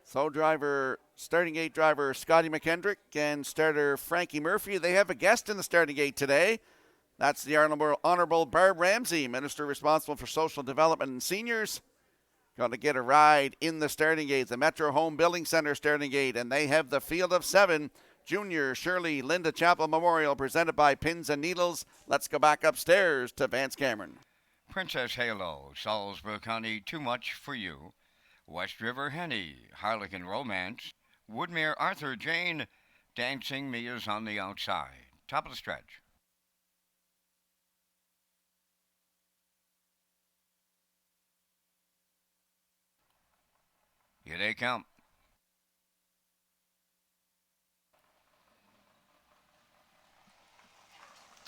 So starting gate driver Scotty McKendrick and starter Frankie Murphy, they have a guest in the starting gate today. That's the Honorable Barb Ramsey, Minister responsible for social development and seniors. Going to get a ride in the starting gate, the Metro Home Building Center starting gate, and they have the field of 7. Junior Shirley Linda Chapel Memorial presented by Pins and Needles. Let's go back upstairs to Vance Cameron. Princess Halo, Salisbury County, Too Much for You. West River Henny, Harlequin Romance. Woodmere Arthur Jane, Dancing Mia's on the outside. Top of the stretch. Here they come.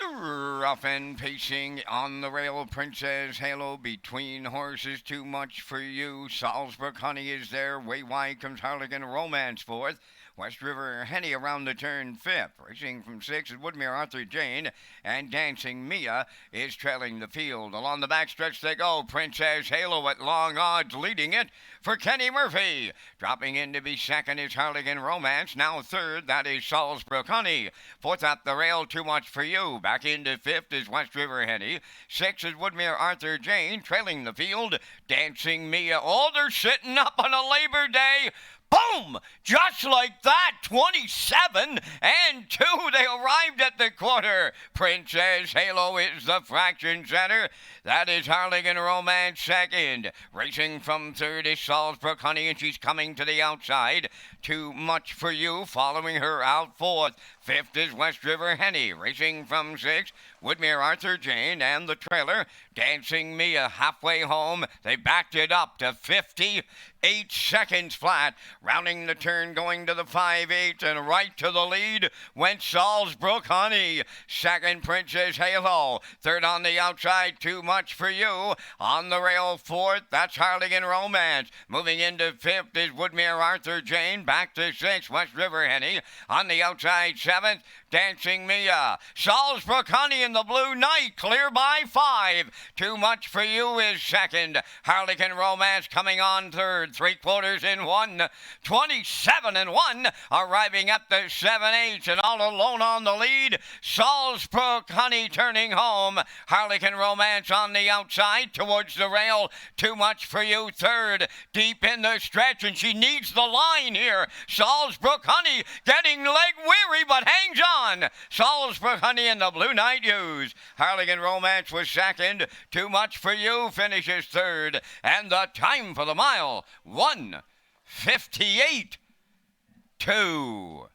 Rough and pacing on the rail, Princess Halo between horses, Too Much for You. Salisbury Honey is there, way wide comes Harlequin Romance fourth. West River Henny around the turn fifth. Racing from 6 is Woodmere Arthur Jane, and Dancing Mia is trailing the field. Along the backstretch they go. Princess Halo at long odds leading it for Kenny Murphy. Dropping in to be second is Harlequin Romance. Now third, that is Salisbury Honey. Fourth up the rail, Too Much for You. Back into fifth is West River Henny. 6 is Woodmere Arthur Jane, trailing the field. Dancing Mia. Oh, they're sitting up on a Labor Day. Boom! Just like that, 27 and 2. They arrived at the quarter. Princess Halo is the fraction center. That is Harlequin Romance second. Racing from third is Salisbury Honey, and she's coming to the outside. Too Much for You following her out fourth. Fifth is West River Henny. Racing from 6, Woodmere Arthur Jane, and the trailer, Dancing Mia, halfway home. They backed it up to 58 seconds flat. Rounding the turn, going to the 5-8, and right to the lead went Salisbury Honey. Second, Princess Halo. Third on the outside, Too Much for You. On the rail, fourth, that's Harlequin Romance. Moving into fifth is Woodmere Arthur Jane. Back to 6, West River Henny. On the outside, 7th, Dancing Mia. Salisbury Honey in the Blue Knight, clear by 5. Too Much for You is second. Harlequin Romance coming on third. 3/4 in 1. 27 and 1. Arriving at the 7/8 and all alone on the lead. Salisbury Honey turning home. Harlequin Romance on the outside towards the rail. Too Much for You third. Deep in the stretch, and she needs the line here. Salisbury Honey getting leg weary but hangs on. Salisbury Honey in the Blue Knight use. Harlequin Romance was second. Too Much for You finishes third. And the time for the mile, 1:58.2.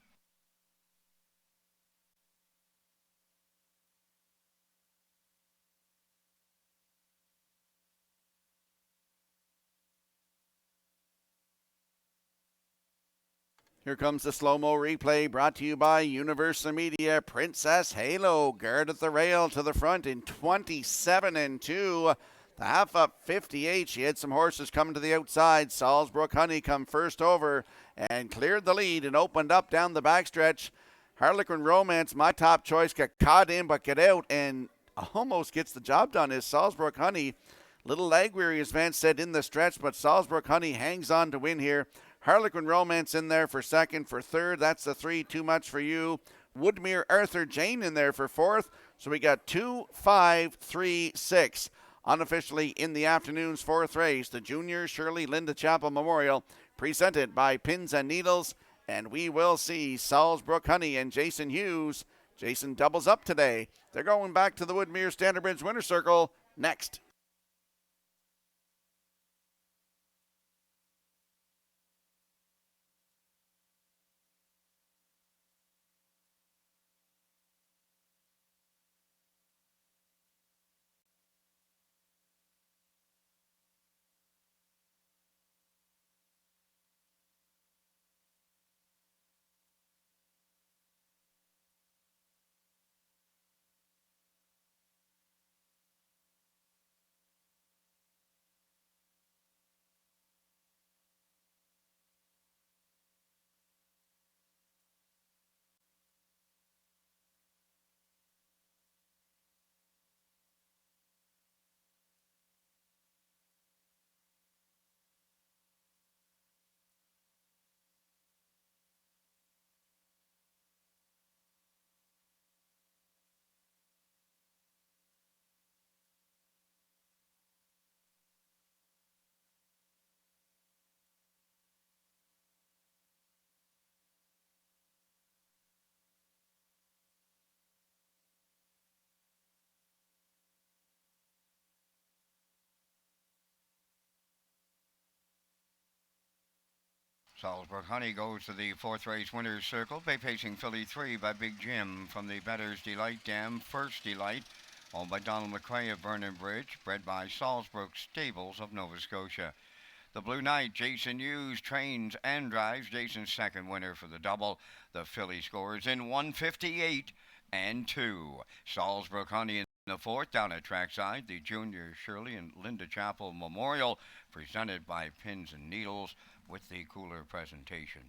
Here comes the slow-mo replay brought to you by Universal Media. Princess Halo, guard at the rail to the front in 27 and 2. The half up 58. She had some horses coming to the outside. Salisbury Honey come first over and cleared the lead and opened up down the backstretch. Harlequin Romance, my top choice, got caught in but get out and almost gets the job done. Is Salisbury Honey. Little leg weary, as Vance said, in the stretch, but Salisbury Honey hangs on to win here. Harlequin Romance in there for second. For third, that's the 3, Too Much for You. Woodmere Arthur Jane in there for fourth. So we got 2, 5, 3, 6. Unofficially in the afternoon's fourth race, the Junior Shirley Linda Chapel Memorial, presented by Pins and Needles. And we will see Salisbury Honey and Jason Hughes. Jason doubles up today. They're going back to the Woodmere Standard Bridge Winner's Circle next. Salzburg Honey goes to the fourth race winner's circle. Bay Pacing Filly 3 by Big Jim from the Bettor's Delight Dam. First Delight, owned by Donald McCrae of Vernon Bridge, bred by Salzburg Stables of Nova Scotia. The Blue Knight, Jason Hughes, trains and drives. Jason's second winner for the double. The filly scores in 158 and 2. Salzburg Honey in the fourth down at trackside. The Junior Shirley and Linda Chapel Memorial, presented by Pins and Needles with the cooler presentation.